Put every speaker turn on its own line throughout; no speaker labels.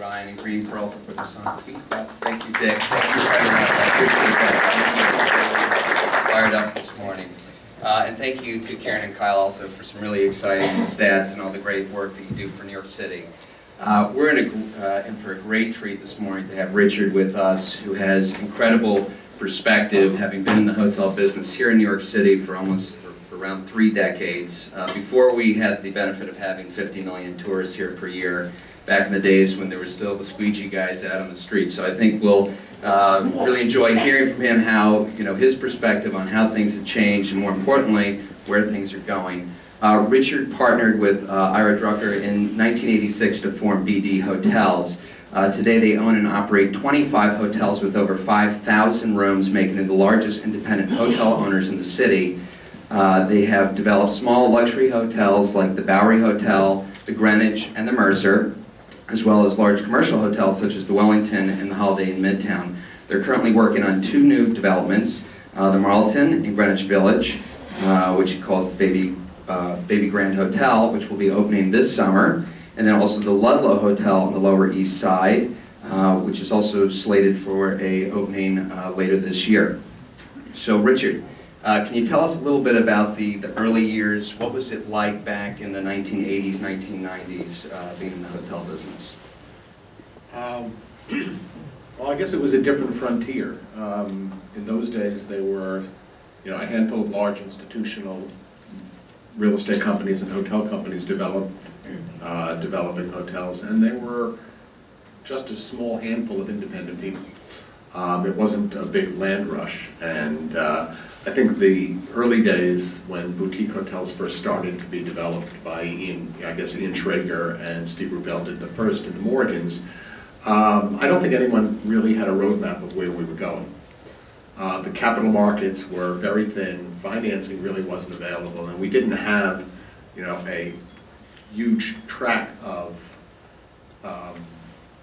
Ryan and Green Pearl for putting this on. Thank you, Dick. Fired up this morning. And thank you to Karen and Kyle also for some really exciting stats and all the great work that you do for New York City. We're in for a great treat this morning to have Richard with us, who has incredible perspective, having been in the hotel business here in New York City for around 3 decades. Before we had the benefit of having 50 million tourists here per year, back in the days when there were still the squeegee guys out on the street. So I think we'll really enjoy hearing from him how, his perspective on how things have changed and, more importantly, where things are going. Richard partnered with Ira Drucker in 1986 to form BD Hotels. Today they own and operate 25 hotels with over 5,000 rooms, making them the largest independent hotel owners in the city. They have developed small luxury hotels like the Bowery Hotel, the Greenwich, and the Mercer, as well as large commercial hotels such as the Wellington and the Holiday Inn Midtown. They're currently working on 2 new developments, the Marlton in Greenwich Village, which he calls the Baby Grand Hotel, which will be opening this summer, and then also the Ludlow Hotel on the Lower East Side, which is also slated for an opening later this year. So Richard, can you tell us a little bit about the early years? What was it like back in the 1980s, 1990s, being in the hotel business?
Well, I guess it was a different frontier. In those days, there were, a handful of large institutional real estate companies and hotel companies developing hotels, and there were just a small handful of independent people. It wasn't a big land rush, and I think the early days when boutique hotels first started to be developed by Ian Schrager and Steve Rubel did the first in the Morgans, I don't think anyone really had a roadmap of where we were going. The capital markets were very thin, financing really wasn't available, and we didn't have, a huge track of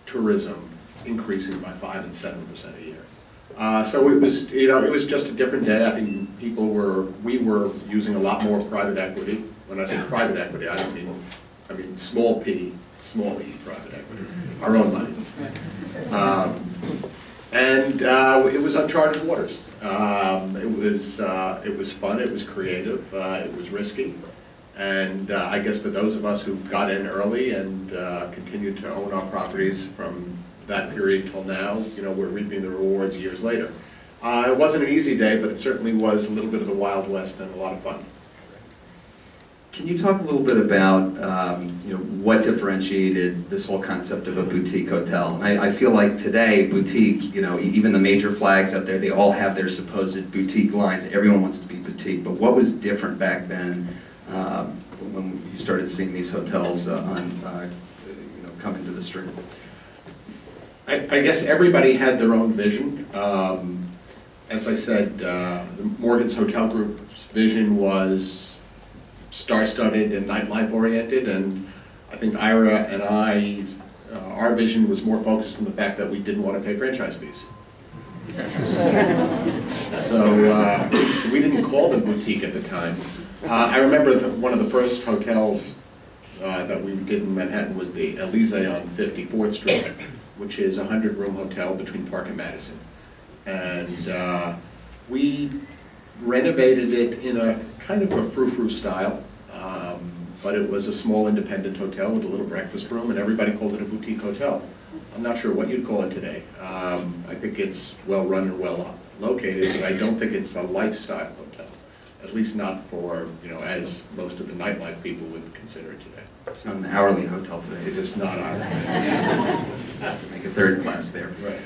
tourism increasing by 5 and 7% a year. So it was, it was just a different day. I think we were using a lot more private equity. When I say private equity, I mean small p, small e private equity, our own money. And it was uncharted waters. It was fun, it was creative, it was risky. And I guess for those of us who got in early and continued to own our properties from that period till now, we're reaping the rewards years later. It wasn't an easy day, but it certainly was a little bit of the Wild West and a lot of fun.
Can you talk a little bit about what differentiated this whole concept of a boutique hotel? And I feel like today, boutique, even the major flags out there, they all have their supposed boutique lines. Everyone wants to be boutique, but what was different back then when you started seeing these hotels come into the street?
I guess everybody had their own vision. As I said, the Morgan's Hotel Group's vision was star-studded and nightlife oriented, and I think Ira and our vision was more focused on the fact that we didn't want to pay franchise fees. So we didn't call them boutique at the time. I remember one of the first hotels that we did in Manhattan was the Elysee on 54th Street, which is a 100-room hotel between Park and Madison. And we renovated it in a kind of a frou-frou style, but it was a small independent hotel with a little breakfast room, and everybody called it a boutique hotel. I'm not sure what you'd call it today. I think it's well run and well located, but I don't think it's a lifestyle hotel, at least not for, as most of the nightlife people would consider it today.
It's not an hourly hotel today.
It's just not hourly.
Make a third class there.
Right.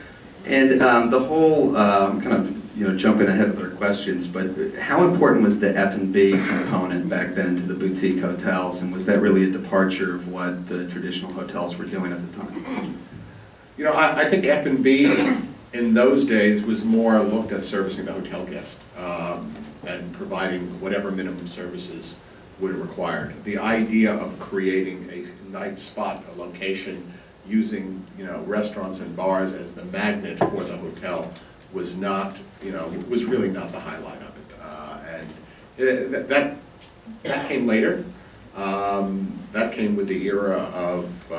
And the whole, kind of, jumping ahead with our questions, but how important was the F&B component back then to the boutique hotels, and was that really a departure of what the traditional hotels were doing at the time?
I think F&B in those days was more looked at servicing the hotel guest and providing whatever minimum services were required. The idea of creating a night spot, a location, using restaurants and bars as the magnet for the hotel was not, was really not the highlight of it. And that came later. that came with the era of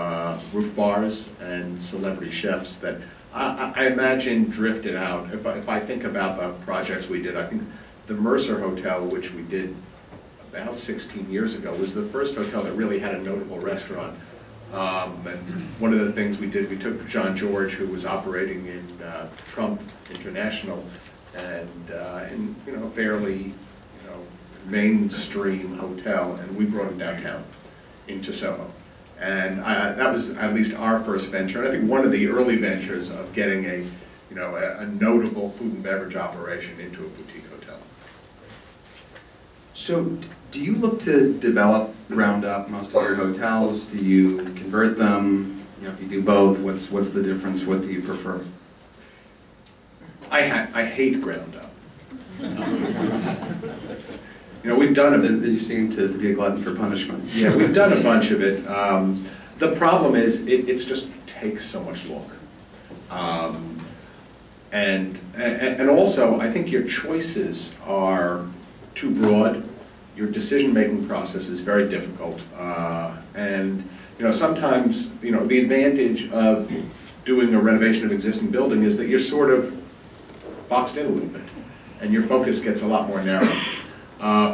roof bars and celebrity chefs that I imagine drifted out. If I think about the projects we did, I think the Mercer Hotel, which we did about 16 years ago, was the first hotel that really had a notable restaurant. And one of the things we did, we took John George, who was operating in Trump International, and in a fairly mainstream hotel, and we brought him downtown into Soho. And that was at least our first venture, and I think one of the early ventures of getting a notable food and beverage operation into a boutique hotel.
So, do you look to develop ground up most of your hotels? Do you convert them? If you do both, what's the difference? What do you prefer?
I hate ground up. We've done a bit.
You seem to be a glutton for punishment.
Yeah, we've done a bunch of it. The problem is it just takes so much longer. And also, I think your choices are too broad. Your decision-making process is very difficult. And sometimes, the advantage of doing a renovation of existing building is that you're sort of boxed in a little bit, and your focus gets a lot more narrow.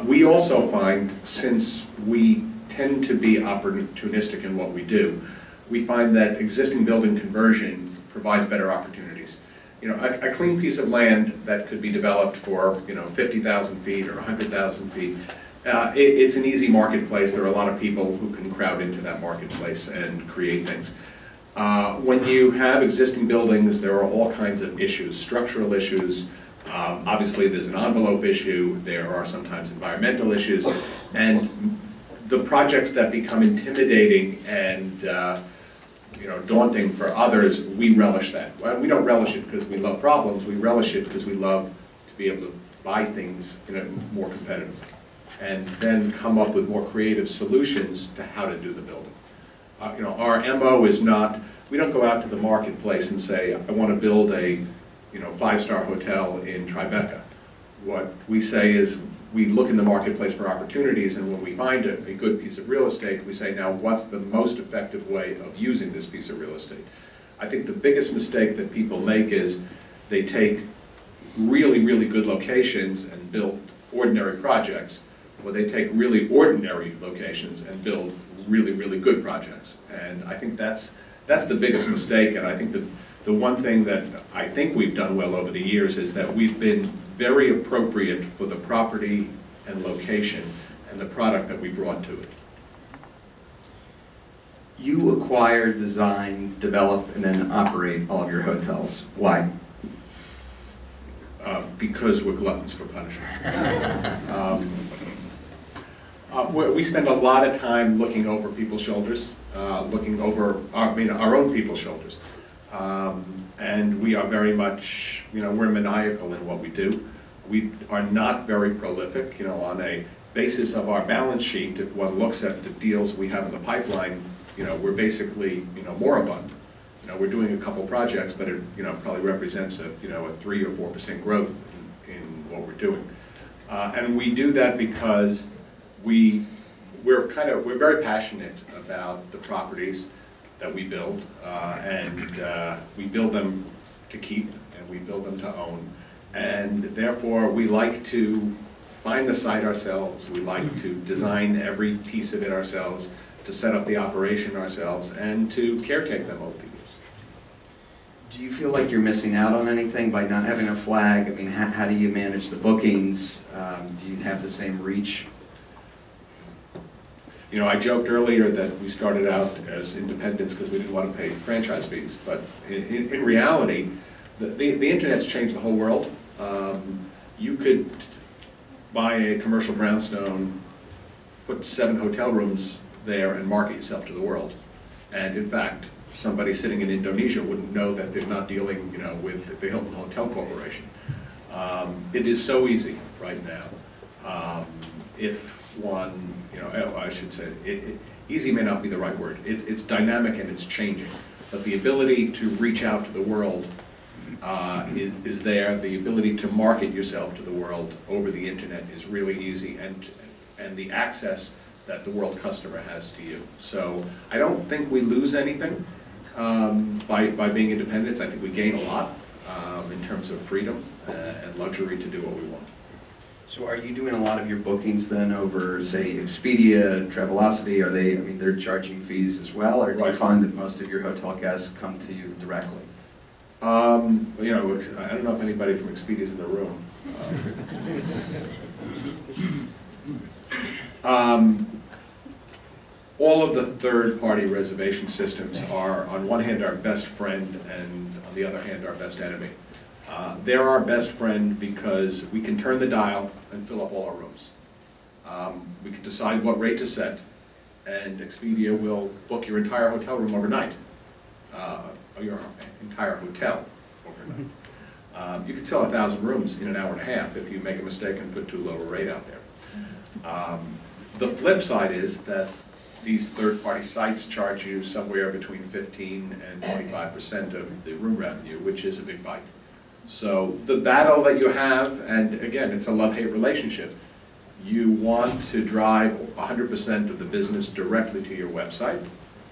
We also find, since we tend to be opportunistic in what we do, we find that existing building conversion provides better opportunities. A clean piece of land that could be developed for 50,000 feet or 100,000 feet, it's an easy marketplace. There are a lot of people who can crowd into that marketplace and create things. When you have existing buildings, there are all kinds of issues, structural issues. Obviously, there's an envelope issue. There are sometimes environmental issues, and the projects that become intimidating and daunting for others, we relish that. Well, we don't relish it because we love problems. We relish it because we love to be able to buy things more competitively, and then come up with more creative solutions to how to do the building. Our MO is not. We don't go out to the marketplace and say, I want to build a 5-star hotel in Tribeca. What we say is we look in the marketplace for opportunities, and when we find a good piece of real estate, we say, now what's the most effective way of using this piece of real estate? I think the biggest mistake that people make is they take really, really good locations and build ordinary projects, or they take really ordinary locations and build really, really good projects. And I think that's the biggest mistake, and I think the one thing that I think we've done well over the years is that we've been very appropriate for the property and location and the product that we brought to it.
You acquire, design, develop, and then operate all of your hotels. Why?
Because we're gluttons for punishment. We spend a lot of time looking over people's shoulders, looking over our own people's shoulders. And we are very much, we're maniacal in what we do. We are not very prolific, on a basis of our balance sheet. If one looks at the deals we have in the pipeline, we're basically, moribund. We're doing a couple projects, but it, probably represents a 3 or 4% growth in what we're doing. And we do that because we're very passionate about the properties that we build, and we build them to keep, and we build them to own, and therefore we like to find the site ourselves, we like to design every piece of it ourselves, to set up the operation ourselves, and to caretake them over the years.
Do you feel like you're missing out on anything by not having a flag? I mean, how do you manage the bookings? Do you have the same reach?
I joked earlier that we started out as independents because we didn't want to pay franchise fees, but in reality, the internet's changed the whole world. You could buy a commercial brownstone, put 7 hotel rooms there, and market yourself to the world. And in fact, somebody sitting in Indonesia wouldn't know that they're not dealing, with the Hilton Hotel Corporation. It is so easy right now. If one, I should say, easy may not be the right word. It's dynamic and it's changing. But the ability to reach out to the world is there. The ability to market yourself to the world over the internet is really easy, and the access that the world customer has to you. So I don't think we lose anything by being independents. I think we gain a lot in terms of freedom and luxury to do what we want.
So are you doing a lot of your bookings then over, say, Expedia, Travelocity? Are they, I mean, they're charging fees as well, or do you find that most of your hotel guests come to you directly?
You know, I don't know if anybody from Expedia is in the room. All of the third-party reservation systems are, on one hand, our best friend, and on the other hand, our best enemy. They're our best friend because we can turn the dial and fill up all our rooms. We can decide what rate to set, and Expedia will book your entire hotel room overnight, or your entire hotel overnight. You can sell 1,000 rooms in an hour and a half if you make a mistake and put too low a rate out there. The flip side is that these third-party sites charge you somewhere between 15 and 25% of the room revenue, which is a big bite. So the battle that you have, and again, it's a love-hate relationship, you want to drive 100% of the business directly to your website.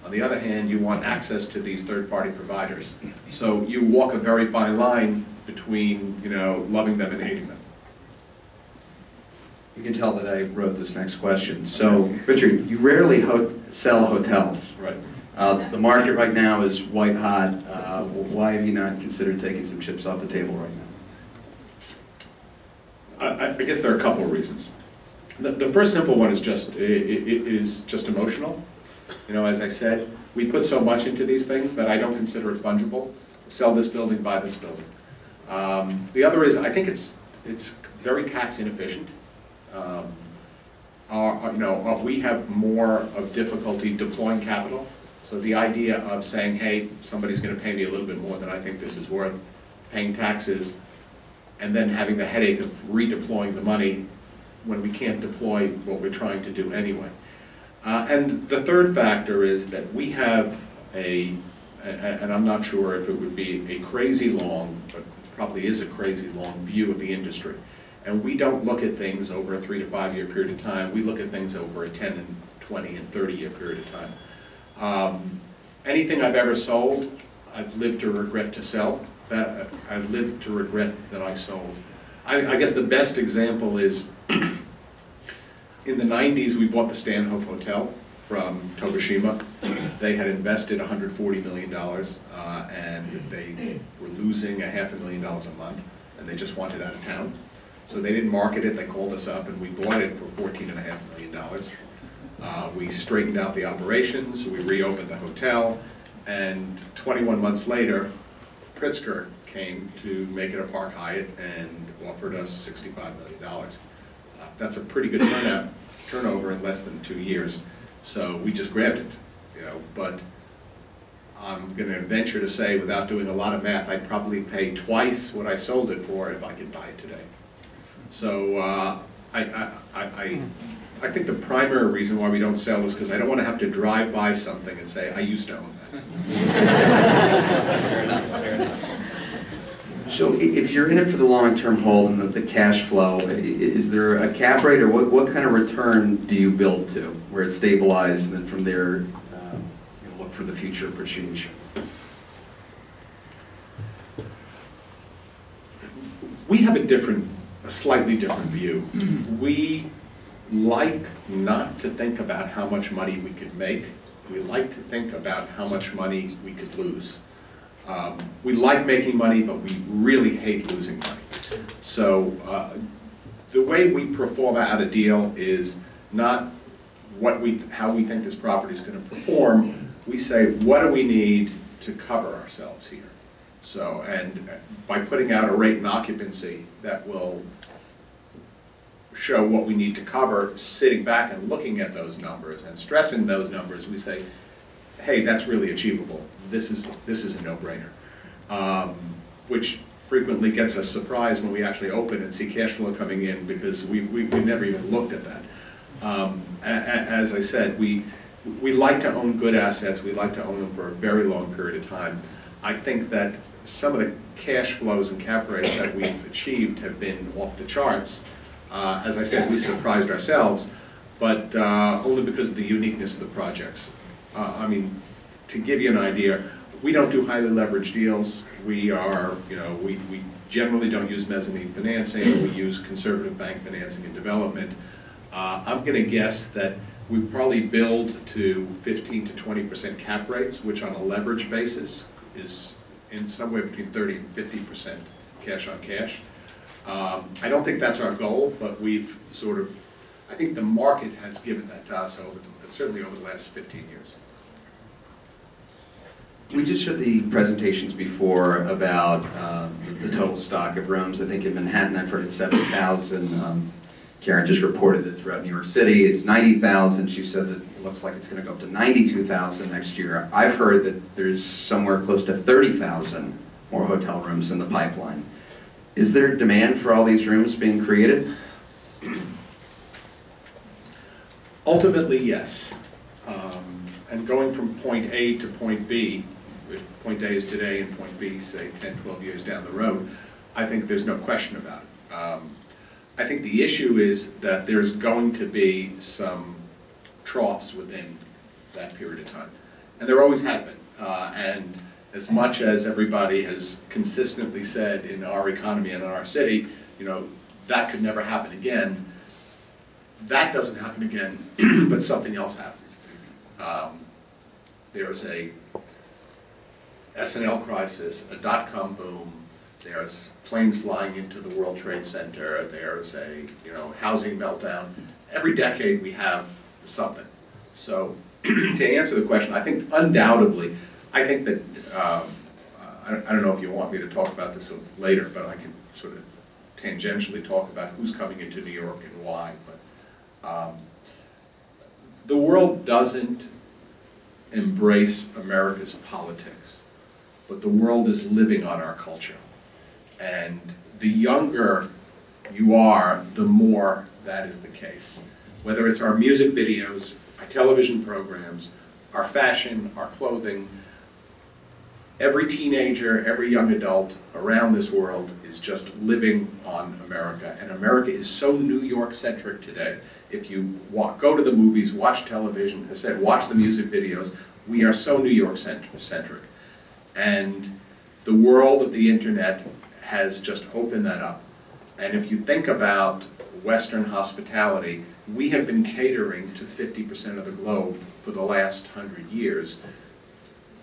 On the other hand, you want access to these third-party providers. So you walk a very fine line between, you know, loving them and hating them.
You can tell that I wrote this next question. So, Richard, you rarely sell hotels.
Right.
The market right now is white hot. Why have you not considered taking some chips off the table right now?
I guess there are a couple of reasons. The first simple one is just emotional. You know, as I said, we put so much into these things that I don't consider it fungible. Sell this building, buy this building. The other is I think it's very tax inefficient. We have more of difficulty deploying capital. So the idea of saying, hey, somebody's going to pay me a little bit more than I think this is worth, paying taxes, and then having the headache of redeploying the money when we can't deploy what we're trying to do anyway. And the third factor is that we have and I'm not sure if it would be a crazy long, but probably is a crazy long view of the industry. And we don't look at things over a 3 to 5 year period of time. We look at things over a 10 and 20 and 30 year period of time. Anything I've ever sold, I've lived to regret to sell. I've lived to regret that I sold. I guess the best example is in the 90s we bought the Stanhope Hotel from Tokushima. They had invested $140 million and they were losing $500,000 a month, and they just wanted out of town. So they didn't market it, they called us up and we bought it for $14.5 million. We straightened out the operations, we reopened the hotel, and 21 months later, Pritzker came to make it a Park Hyatt and offered us $65 million. That's a pretty good turnover in less than 2 years, so we just grabbed it, you know. But I'm going to venture to say, without doing a lot of math, I'd probably pay twice what I sold it for if I could buy it today. So I think the primary reason why we don't sell is because I don't want to have to drive by something and say, I used to own that.
Fair enough, fair enough.
So if you're in it for the long-term hold and the cash flow, is there a cap rate, or what kind of return do you build to, where it's stabilized, and then from there look for the future appreciation?
We have a slightly different view. We like not to think about how much money we could make. We like to think about how much money we could lose. We like making money, but we really hate losing money. So the way we perform out a deal is not how we think this property is going to perform. We say, what do we need to cover ourselves here? So, and by putting out a rate and occupancy that will show what we need to cover, sitting back and looking at those numbers and stressing those numbers, we say, hey, that's really achievable. This is a no-brainer, which frequently gets us surprised when we actually open and see cash flow coming in, because we've never even looked at that. As I said, we like to own good assets. We like to own them for a very long period of time. I think that some of the cash flows and cap rates that we've achieved have been off the charts. As I said, we surprised ourselves, but only because of the uniqueness of the projects. I mean, to give you an idea, we don't do highly leveraged deals. We are, we generally don't use mezzanine financing. We use conservative bank financing and development. I'm going to guess that we probably build to 15 to 20% cap rates, which on a leverage basis is in somewhere between 30 and 50% cash on cash. I don't think that's our goal, but we've sort of, I think the market has given that to us certainly over the last 15 years.
We just showed the presentations before about the total stock of rooms. I think in Manhattan I've heard it's 7,000. Karen just reported that throughout New York City it's 90,000. She said that it looks like it's going to go up to 92,000 next year. I've heard that there's somewhere close to 30,000 more hotel rooms in the pipeline. Is there demand for all these rooms being created?
Ultimately, yes. And going from point A to point B, if point A is today and point B, say, 10, 12 years down the road, I think there's no question about it. I think the issue is that there's going to be some troughs within that period of time. And there always have been. And as much as everybody has consistently said in our economy and in our city, that could never happen again, that doesn't happen again, but something else happens. There's a S&L crisis, a dot-com boom, there's planes flying into the World Trade Center, there's a housing meltdown. Every decade we have something. So to answer the question, I think undoubtedly, I think that, I don't know if you want me to talk about this later, but I can sort of tangentially talk about who's coming into New York and why. But the world doesn't embrace America's politics, but the world is living on our culture. And the younger you are, the more that is the case. Whether it's our music videos, our television programs, our fashion, our clothing, every teenager, every young adult around this world is just living on America. And America is so New York-centric today. If you go to the movies, watch television, as I said, watch the music videos, we are so New York-centric. And the world of the internet has just opened that up. And if you think about Western hospitality, we have been catering to 50% of the globe for the last 100 years.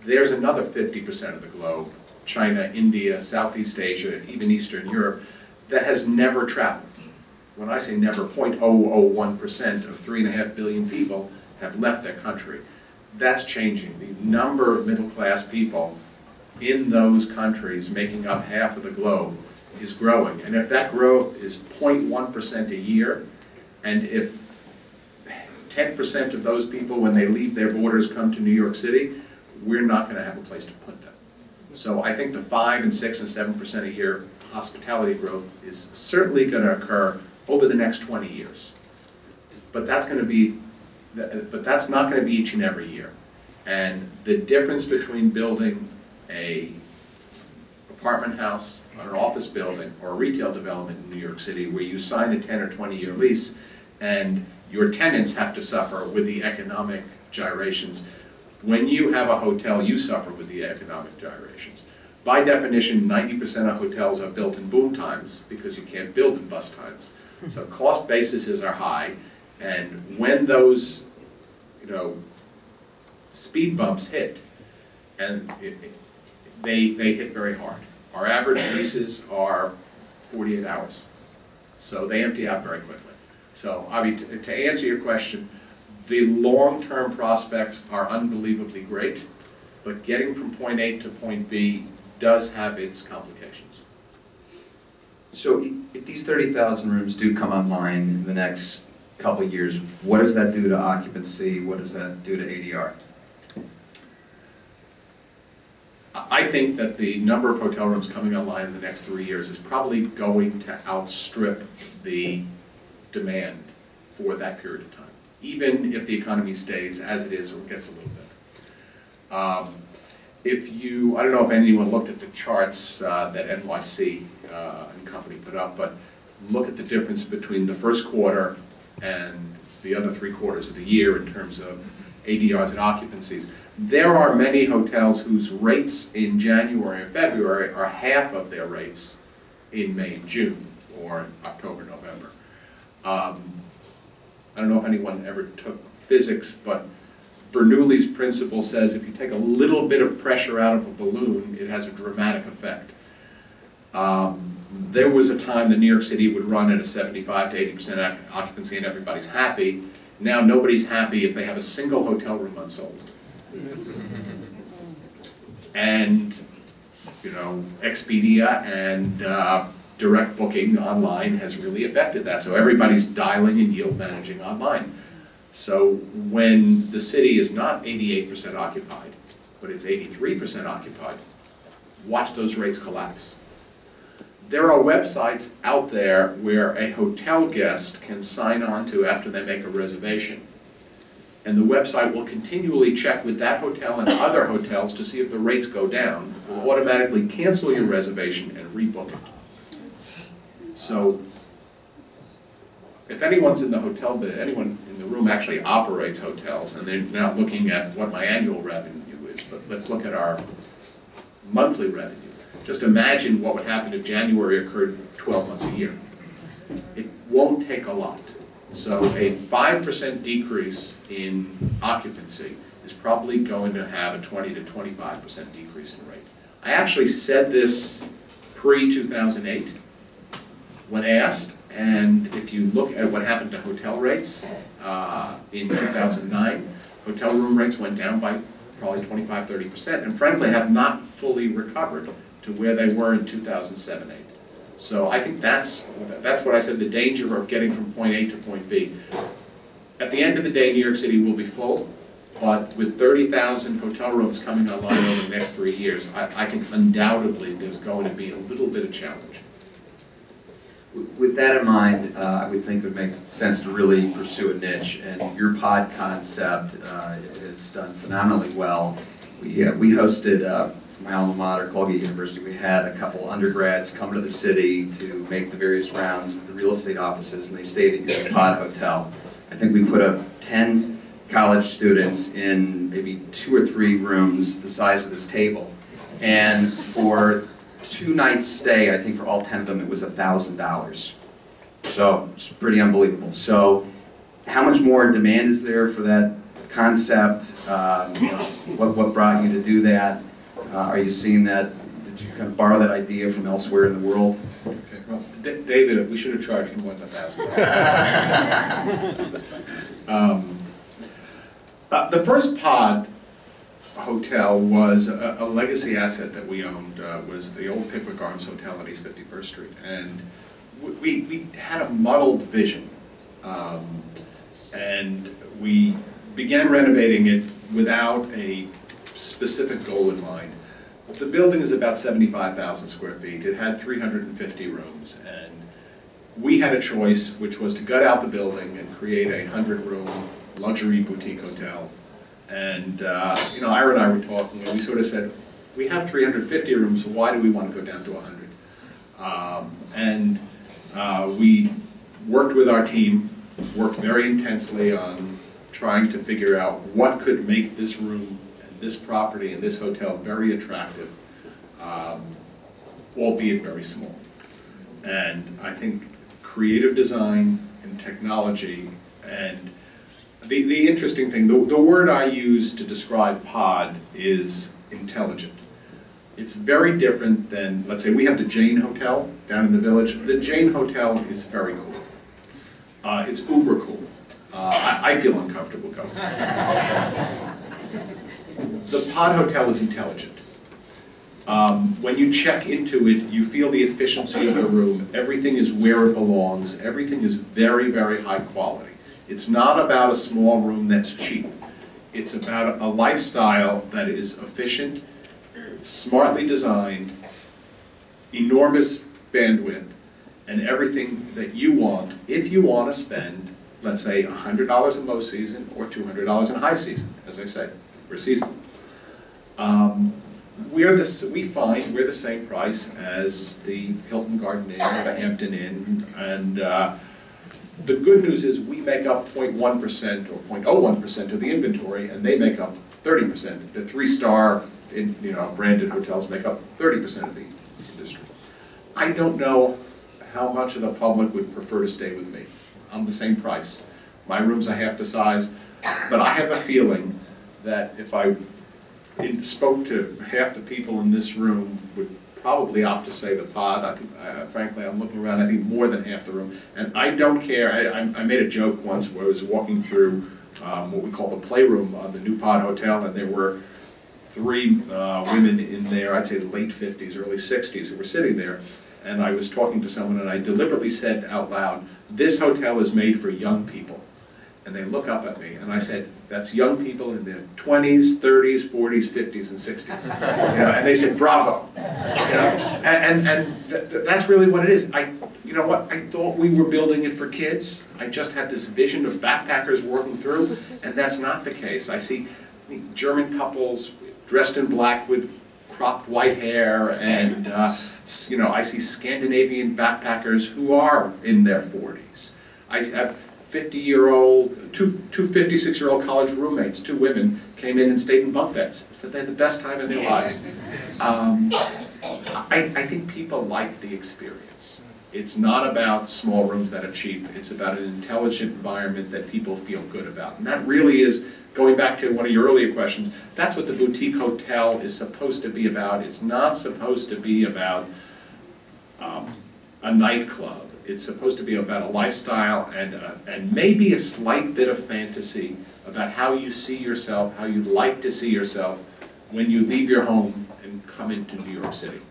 There's another 50% of the globe, China, India, Southeast Asia, even Eastern Europe, that has never traveled. When I say never, 0.001% of 3.5 billion people have left their country. That's changing. The number of middle-class people in those countries making up half of the globe is growing. And if that growth is 0.1% a year, and if 10% of those people, when they leave their borders, come to New York City, we're not going to have a place to put them. So I think the 5 and 6 and 7% a year hospitality growth is certainly going to occur over the next 20 years. But that's going to be, that's not going to be each and every year. And the difference between building a apartment house or an office building or a retail development in New York City where you sign a 10 or 20-year lease and your tenants have to suffer with the economic gyrations. When you have a hotel, you suffer with the economic gyrations. By definition, 90% of hotels are built in boom times because you can't build in bust times. So cost bases are high, and when those, speed bumps hit, and they hit very hard. Our average leases are 48 hours, so they empty out very quickly. So, I mean, to answer your question, the long-term prospects are unbelievably great, but getting from point A to point B does have its complications.
So if these 30,000 rooms do come online in the next couple of years, what does that do to occupancy? What does that do to ADR?
I think that the number of hotel rooms coming online in the next 3 years is probably going to outstrip the demand for that period of time, even if the economy stays as it is or gets a little better. I don't know if anyone looked at the charts that NYC and company put up, but look at the difference between the first quarter and the other 3/4 of the year in terms of ADRs and occupancies. There are many hotels whose rates in January and February are half of their rates in May and June, or October, November. I don't know if anyone ever took physics, but Bernoulli's principle says if you take a little bit of pressure out of a balloon, it has a dramatic effect. There was a time that New York City would run at a 75 to 80% occupancy and everybody's happy. Now nobody's happy if they have a single hotel room unsold. And, you know, Expedia and direct booking online has really affected that. So everybody's dialing and yield managing online. So when the city is not 88% occupied, but it's 83% occupied, watch those rates collapse. There are websites out there where a hotel guest can sign on to after they make a reservation. And the website will continually check with that hotel and other hotels to see if the rates go down. It will automatically cancel your reservation and rebook it. So if anyone's in the hotel, anyone in the room actually operates hotels, and they're not looking at what my annual revenue is, but let's look at our monthly revenue. Just imagine what would happen if January occurred 12 months a year. It won't take a lot. So a 5% decrease in occupancy is probably going to have a 20 to 25% decrease in rate. I actually said this pre-2008 when asked, and if you look at what happened to hotel rates in 2009, hotel room rates went down by probably 25–30%, and frankly have not fully recovered to where they were in 2007-8. So I think that's what I said, the danger of getting from point A to point B. At the end of the day, New York City will be full, but with 30,000 hotel rooms coming online over the next 3 years, I think undoubtedly there's going to be a little bit of challenge.
With that in mind, I would think it would make sense to really pursue a niche, and your pod concept has done phenomenally well. We hosted, from my alma mater, Colgate University, we had a couple undergrads come to the city to make the various rounds with the real estate offices, and they stayed at your pod hotel. I think we put up 10 college students in maybe 2 or 3 rooms the size of this table, and for 2 nights stay, I think for all 10 of them, it was $1,000. So it's pretty unbelievable. So how much more demand is there for that concept? What brought you to do that? Are you seeing that? Did you kind of borrow that idea from elsewhere in the world?
Okay, well, David, we should have charged him more than $1,000. The first pod hotel was a legacy asset that we owned, was the old Pickwick Arms Hotel on East 51st Street. And we had a muddled vision. And we began renovating it without a specific goal in mind. The building is about 75,000 square feet. It had 350 rooms. And we had a choice, which was to gut out the building and create a 100-room luxury boutique hotel. And you know, Ira and I were talking, and we sort of said, we have 350 rooms, so why do we want to go down to 100? We worked with our team, worked very intensely on trying to figure out what could make this room and this property and this hotel very attractive, albeit very small. And I think creative design and technology, and the interesting thing, the word I use to describe pod is intelligent. It's very different than, let's say, we have the Jane Hotel down in the Village. The Jane Hotel is very cool. It's uber cool. I feel uncomfortable going. The pod hotel is intelligent. When you check into it, you feel the efficiency of the room. Everything is where it belongs. Everything is very, very high quality. It's not about a small room that's cheap. It's about a lifestyle that is efficient, smartly designed, enormous bandwidth, and everything that you want if you want to spend, let's say, $100 in low season or $200 in high season, as I say, for season. We find we're the same price as the Hilton Garden Inn or the Hampton Inn, and The good news is we make up 0.1% or 0.01% of the inventory, and they make up 30%. The 3-star branded hotels make up 30% of the industry. I don't know how much of the public would prefer to stay with me. I'm the same price. My rooms are half the size, but I have a feeling that if I spoke to half the people in this room would probably opt to say the pod. I think, frankly, I'm looking around, I think more than half the room. And I don't care. I made a joke once where I was walking through what we call the playroom on the new pod hotel, and there were 3 women in there, I'd say late 50s, early 60s, who were sitting there. And I was talking to someone, and I deliberately said out loud, "This hotel is made for young people." And they look up at me, and I said, "That's young people in their 20s, 30s, 40s, 50s, and 60s." And they said, "Bravo." That's really what it is. You know what? I thought we were building it for kids. I just had this vision of backpackers walking through, and that's not the case. I see German couples dressed in black with cropped white hair, and I see Scandinavian backpackers who are in their 40s. I have 50-year-old, two 56-year-old college roommates, 2 women, came in and stayed in bunk beds. Said they had the best time in their lives. I think people like the experience. It's not about small rooms that are cheap. It's about an intelligent environment that people feel good about. And that really is, going back to one of your earlier questions, that's what the boutique hotel is supposed to be about. It's not supposed to be about a nightclub. It's supposed to be about a lifestyle and maybe a slight bit of fantasy about how you see yourself, how you'd like to see yourself when you leave your home and come into New York City.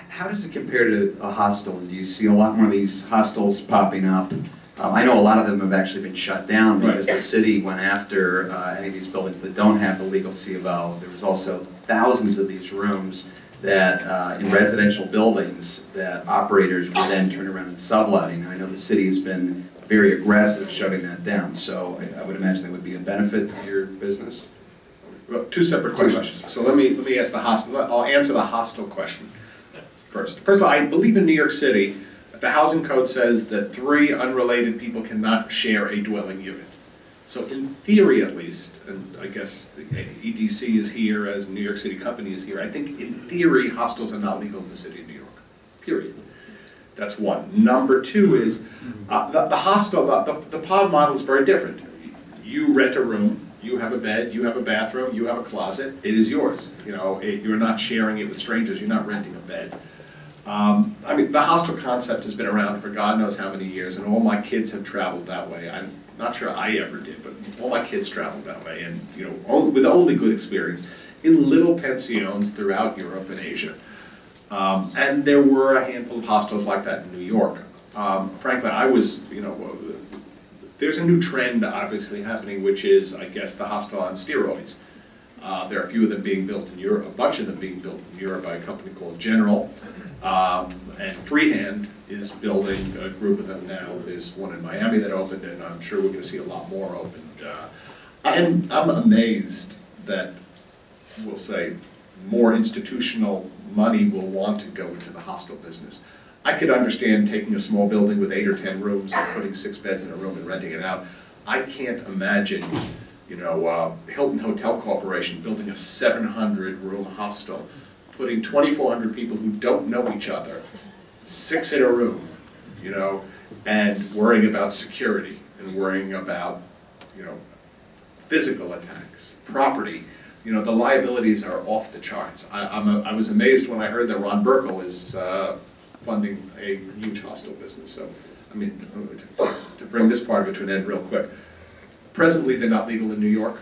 How does it compare to a hostel? And do you see a lot more of these hostels popping up? I know a lot of them have actually been shut down because the city went after any of these buildings that don't have the legal C of O. There was also thousands of these rooms that in residential buildings that operators would then turn around and subletting. I know the city has been very aggressive shutting that down, so I would imagine that would be a benefit to your business.
Well, 2 separate questions. So let me ask the hostel. I'll answer the hostel question first. First of all, I believe in New York City, the housing code says that 3 unrelated people cannot share a dwelling unit. So in theory, at least, and I guess the EDC is here as New York City company is here, I think in theory hostels are not legal in the city of New York, period. That's one. Number 2 is the hostel, the pod model is very different. You rent a room, you have a bed, you have a bathroom, you have a closet, it is yours. You're not sharing it with strangers, you're not renting a bed. I mean, the hostel concept has been around for God knows how many years, and all my kids have traveled that way. I'm not sure I ever did, but all my kids traveled that way, and with only good experience in little pensions throughout Europe and Asia. And there were a handful of hostels like that in New York. Frankly, there's a new trend obviously happening, which is, I guess, the hostel on steroids. There are a few of them being built in Europe, a bunch of them being built in Europe by a company called General. And Freehand is building a group of them now. There's one in Miami that opened, and I'm sure we're going to see a lot more opened. I'm amazed that, we'll say, more institutional money will want to go into the hostel business. I could understand taking a small building with 8 or 10 rooms and putting 6 beds in a room and renting it out. I can't imagine, Hilton Hotel Corporation building a 700-room hostel, putting 2,400 people who don't know each other, 6 in a room, and worrying about security and worrying about, physical attacks, property. The liabilities are off the charts. I was amazed when I heard that Ron Burkle is funding a huge hostel business. So, I mean, to bring this part of it to an end real quick. Presently, they're not legal in New York.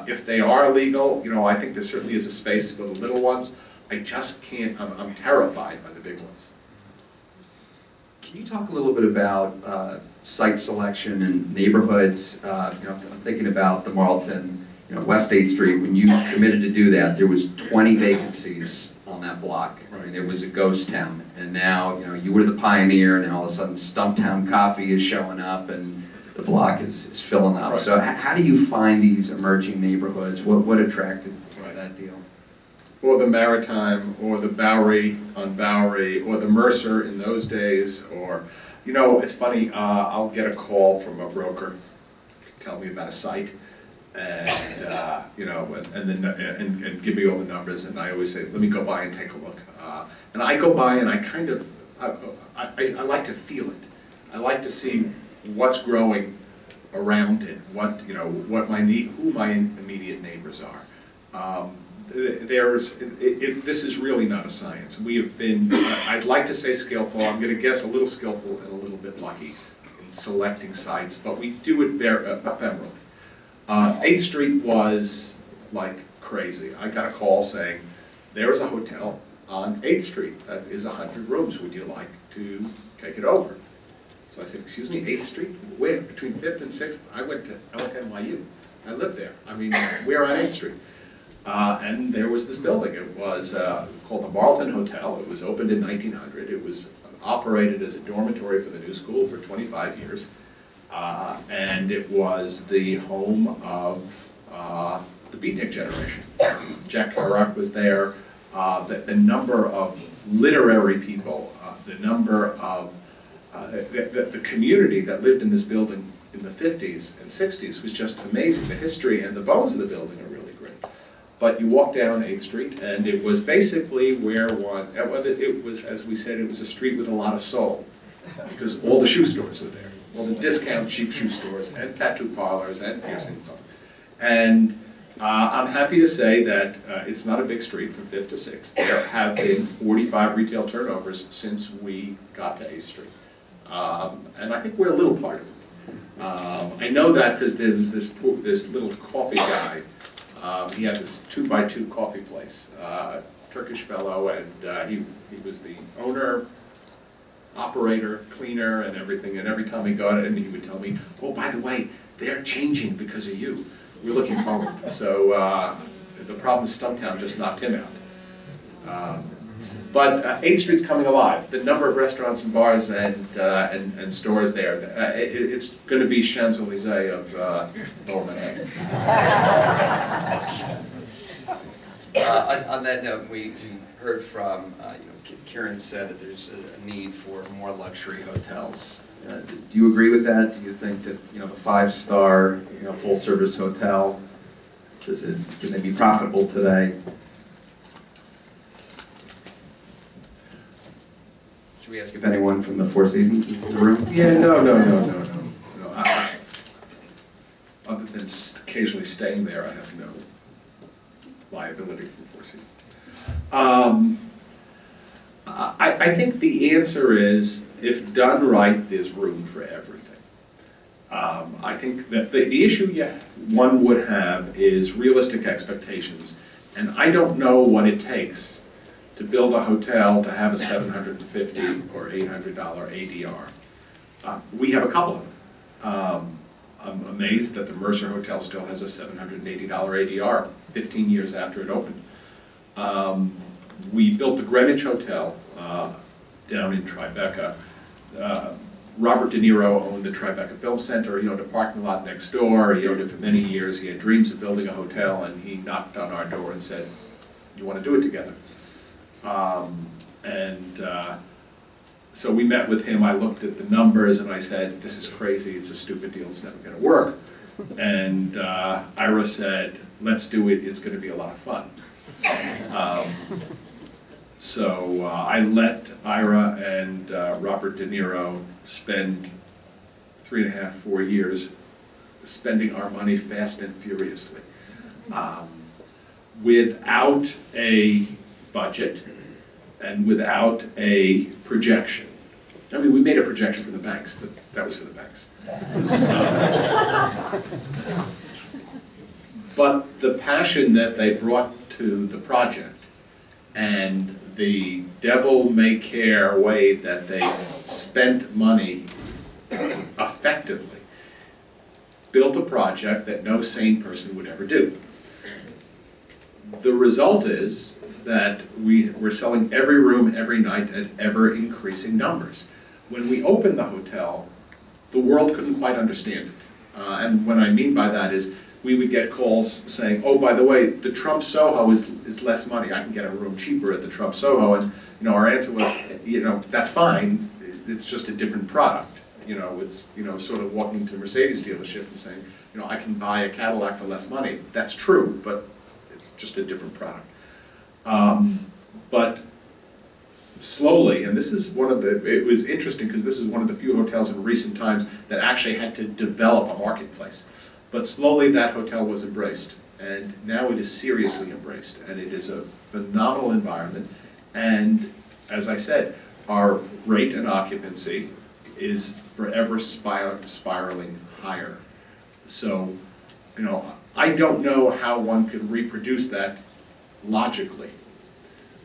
If they are legal, I think there certainly is a space for the little ones. I just can't, I'm terrified by the big ones.
Can you talk a little bit about site selection and neighborhoods? I'm thinking about the Marlton, West 8th Street. When you committed to do that, there was 20 vacancies on that block. I mean, it was a ghost town. And now, you were the pioneer, and all of a sudden Stumptown Coffee is showing up, and the block is filling up. Right. So how do you find these emerging neighborhoods? What attracted that deal?
Or the Maritime, or the Bowery on Bowery, or the Mercer in those days, or You know, it's funny, I'll get a call from a broker to tell me about a site, and you know, and give me all the numbers, and I always say, let me go by and take a look. And I go by and I kind of, I like to feel it. I like to see what's growing around it, what, you know, what who my immediate neighbors are. This is really not a science. We have been, I'd like to say skillful, I'm going to guess a little skillful and a little bit lucky in selecting sites, but we do it ephemerally. 8th Street was like crazy. I got a call saying, there is a hotel on 8th Street that is 100 rooms. Would you like to take it over? So I said, excuse me, 8th Street? Where? Between 5th and 6th? I went to NYU. I lived there. I mean, we're on 8th Street. And there was this building. It was called the Marlton Hotel. It was opened in 1900. It was operated as a dormitory for the New School for 25 years. And it was the home of the beatnik generation. Jack Kerouac was there. The number of literary people, the number of the community that lived in this building in the 50s and 60s was just amazing. The history and the bones of the building are really great. But you walk down 8th Street, and it was basically where it was, as we said, it was a street with a lot of soul, because all the shoe stores were there, all the discount cheap shoe stores, and tattoo parlors, and piercing parlors. And I'm happy to say that it's not a big street from 5th to 6th. There have been 45 retail turnovers since we got to 8th Street. And I think we're a little part of it. I know that because there was this little coffee guy. He had this 2x2 coffee place, Turkish fellow, and he was the owner, operator, cleaner, and everything. And every time he got in, he would tell me, "Oh, by the way, they're changing because of you. We're looking forward." So the problem is Stumptown just knocked him out. But 8th Street's coming alive. The number of restaurants and bars and stores there, it's going to be Champs-Élysées of Lower Manhattan.
On that note, we heard from, Kieran said that there's a need for more luxury hotels.
Do you agree with that? Do you think that, the 5-star, full-service hotel, can they be profitable today? Should we ask if anyone from the Four Seasons is in the room?
Yeah, no. Other than occasionally staying there, I have no liability from Four Seasons. I think the answer is, if done right, there's room for everything. I think that the issue one would have is realistic expectations, and I don't know what it takes to build a hotel to have a $750 or $800 ADR. We have a couple of them. I'm amazed that the Mercer Hotel still has a $780 ADR 15 years after it opened. We built the Greenwich Hotel down in Tribeca. Robert De Niro owned the Tribeca Film Center. He owned a parking lot next door. He owned it for many years. He had dreams of building a hotel, and he knocked on our door and said, "You want to do it together?" So we met with him. I looked at the numbers and I said, "This is crazy. It's a stupid deal. It's never going to work." And Ira said, "Let's do it. It's going to be a lot of fun." So I let Ira and Robert De Niro spend 3.5, 4 years spending our money fast and furiously, without a budget and without a projection. I mean, we made a projection for the banks, but that was for the banks. But the passion that they brought to the project and the devil-may-care way that they spent money effectively built a project that no sane person would ever do. The result is that we're selling every room every night at ever-increasing numbers. When we opened the hotel, the world couldn't quite understand it. And what I mean by that is we would get calls saying, "Oh, by the way, the Trump Soho is less money. I can get a room cheaper at the Trump Soho." And our answer was, that's fine. it's just a different product. You know, it's, you know, sort of walking to the Mercedes dealership and saying, you know, I can buy a Cadillac for less money. That's true, but it's just a different product. But slowly, and this is one of the, it was interesting because this is one of the few hotels in recent times that actually had to develop a marketplace. But slowly that hotel was embraced, and now it is seriously embraced, and it is a phenomenal environment. And as I said, our rate and occupancy is forever spiraling higher. So, you know, I don't know how one could reproduce that logically.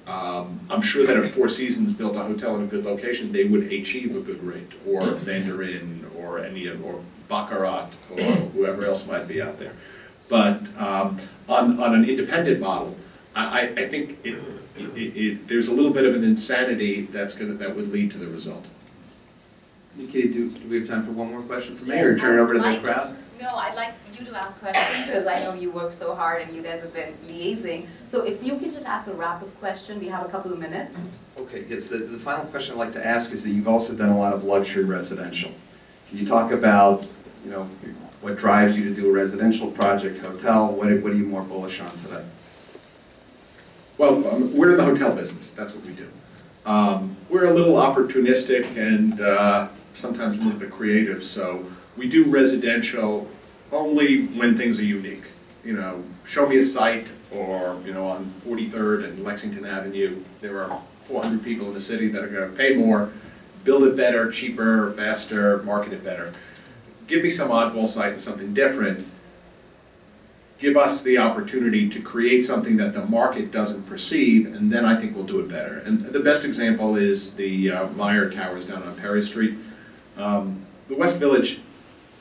I'm sure that if Four Seasons built a hotel in a good location, they would achieve a good rate, or Mandarin, or any of, or Baccarat, or whoever else might be out there. But on an independent model, I think there's a little bit of an insanity that would lead to the result.
Katie, do we have time for one more question from me, or turn it over to the crowd?
No, I'd like you to ask questions because I know you work so hard and you guys have been liaising. So if you can just ask a rapid question, we have a couple of minutes.
Okay, yes, the final question I'd like to ask is that you've also done a lot of luxury residential. Can you talk about, you know, what drives you to do a residential project, hotel? What are you more bullish on today?
Well, we're in the hotel business. That's what we do. We're a little opportunistic and sometimes a little bit creative, so we do residential only when things are unique. You know, show me a site, or, you know, on 43rd and Lexington Avenue, there are 400 people in the city that are going to pay more, build it better, cheaper, faster, market it better. Give me some oddball site and something different. Give us the opportunity to create something that the market doesn't perceive, and then I think we'll do it better. And the best example is the Meyer Towers down on Perry Street. The West Village,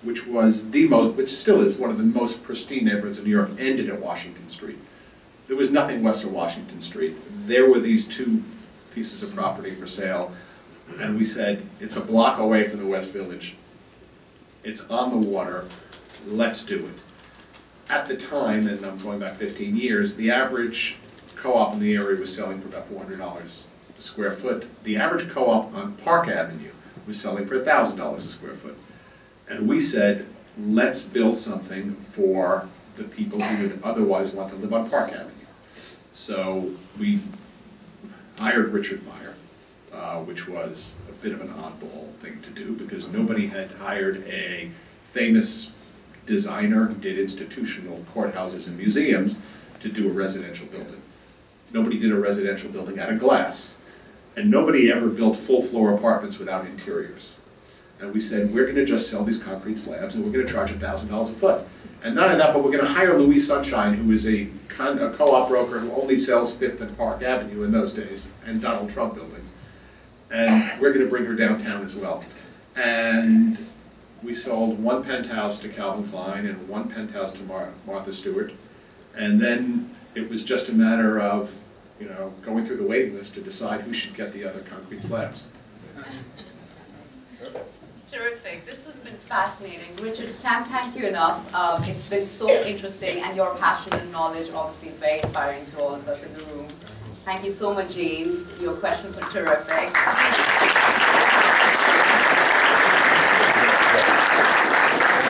which was the most, which still is one of the most pristine neighborhoods in New York, ended at Washington Street. There was nothing west of Washington Street. There were these two pieces of property for sale, and we said, it's a block away from the West Village. It's on the water, let's do it. At the time, and I'm going back 15 years, the average co-op in the area was selling for about $400 a square foot. The average co-op on Park Avenue was selling for $1,000 a square foot. And we said, let's build something for the people who would otherwise want to live on Park Avenue. So we hired Richard Meyer, which was a bit of an oddball thing to do because nobody had hired a famous designer who did institutional courthouses and museums to do a residential building. Nobody did a residential building out of glass. And nobody ever built full floor apartments without interiors. And we said, we're going to just sell these concrete slabs and we're going to charge $1,000 a foot. And not only that, but we're going to hire Louise Sunshine, who is a co-op broker who only sells Fifth and Park Avenue in those days, and Donald Trump buildings. And we're going to bring her downtown as well. And we sold one penthouse to Calvin Klein and one penthouse to Martha Stewart. And then it was just a matter of, you know, going through the waiting list to decide who should get the other concrete slabs.
Terrific. This has been fascinating. Richard, can't thank you enough. It's been so interesting, and your passion and knowledge obviously is very inspiring to all of us in the room. Thank you so much, James. Your questions were terrific.